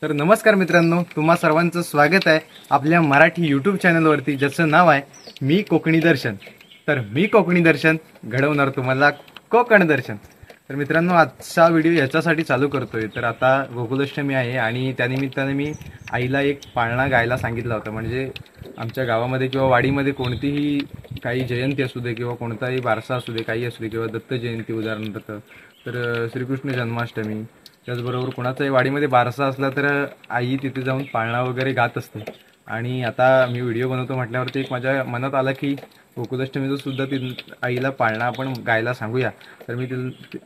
तर नमस्कार मित्रांनो, तुम्हा सर्वांचं स्वागत आहे आपल्या मराठी यूट्यूब चॅनलवरती, ज्याचं नाव आहे मी कोकणी दर्शन। तर मी कोकणी दर्शन घडवणार तुम्हाला कोकण दर्शन। तर मित्रांनो, आजचा व्हिडिओ याच्यासाठी चालू करतोय, तर आता गोकुलाष्टमी आहे आणि त्यानिमित्ताने मी आईला एक पाळणा गायला सांगितला होता। म्हणजे आमच्या गावामध्ये किंवा वाडीमध्ये कोणतीही काही जयंती असू दे किंवा कोणताही बारसा असू दे, काही असू दे, किंवा दत्त जयंती उदाहरणार्थ, तर श्रीकृष्ण जन्माष्टमी, त्याचबरोबर कोणाचाही वाडीमध्ये बारसा असला तर आई तिथे जाऊन पाळणा वगैरे गात असते। आणि आता मी व्हिडिओ बनवतो म्हटल्यावरती एक माझ्या मनात आलं की गोकुलाष्टमीचं सुद्धा आईला पाळणा आपण गायला सांगूया। तर मी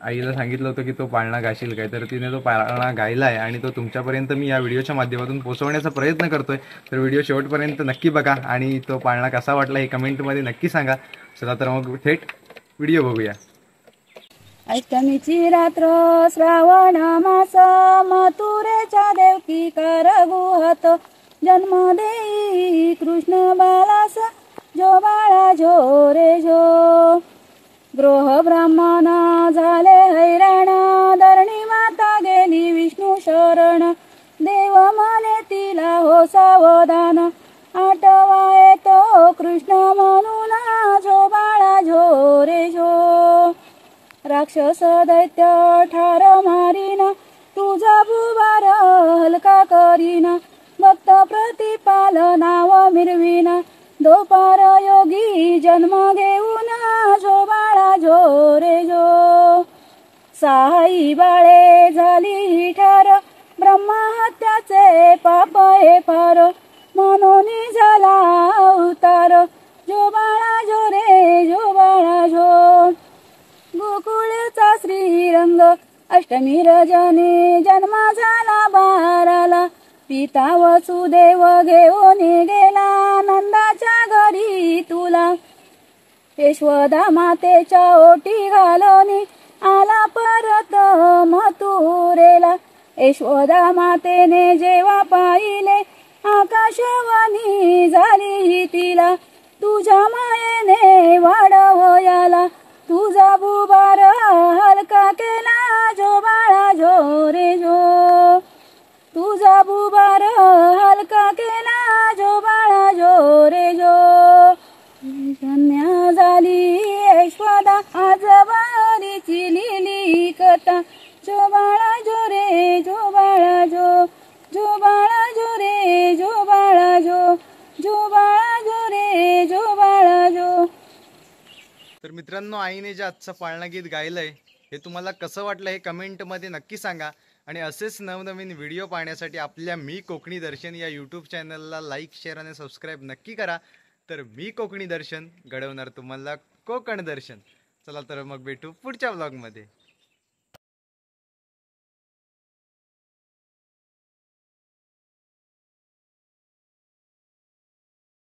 आईला सांगितलं होतं की तो पाळणा गाशील काय, तर तिने तो पाळणा गायला आहे आणि तो तुमच्यापर्यंत मी या व्हिडिओच्या माध्यमातून पोहोचवण्याचा प्रयत्न करतोय। तर व्हिडिओ शेवटपर्यंत नक्की बघा आणि तो पाळणा कसा वाटला हे कमेंटमध्ये नक्की सांगा। चला तर मग थेट व्हिडिओ बघूया। अष्टमीची रात्र श्रावण मास, मथुरेच्या देवकी करगुहत जन्म देई कृष्ण बालास, जो बाळा झो रे झो। ग्रह ब्राह्मण झाले हैराण, धरणी माता गेली विष्णू शरण, देव म्हणे तिला हो सावधान, आठवा येतो कृष्ण म्हणून, झो बाळा झो रे झो। राक्षस दैत्य ठार मारीन, तुझा भुभार हलका करीन, भक्त प्रतिपाल नाव मिरवीन, दोपार योगी जन्म घेऊन, झो बाळा झो रे झो। साई बाळे झाली ठार, ब्रह्महत्याचे पाप हे फार, म्हणून झाला अवतार, झो बाळा झो रे झो बाळा झो। गोकुळचा श्रीरंग अष्टमी रजनी, जन्म झाला बाराला, पिता वसुदेव घेऊन गेला नंदाच्या घरी तुला, यशोदा मातेच्या ओटी घालून आला परत मथुरेला। यशोदा मातेने जेव्हा पाहिले आकाशवाणी झाली तिला, तुझ्या मायेने वाढवयाला, तुझा भुभार हलका केला, झो बाळा झो रे झो। तुझा भुभार हलका केला, झो बाळा झो रे झो। धन्य झाली यशोदा आज वारीची लिहिली कथा, झो बाळा झो रे झो बाळा झो, झो बाळा झो रे झो बाळा झो, झो बाळा झो रे झो बाळा झो। तर मित्रांनो, आईने जे आजचं पाळणा गीत गायलंय हे तुम्हाला कसं वाटलं हे कमेंटमध्ये नक्की सांगा। आणि असेच नवनवीन व्हिडिओ पाहण्यासाठी आपल्या मी कोकणी दर्शन या यूट्यूब चॅनलला लाईक, शेअर आणि सबस्क्राईब नक्की करा। तर मी कोकणी दर्शन घडवणार तुम्हाला कोकण दर्शन। चला तर मग भेटू पुढच्या व्लॉगमध्ये।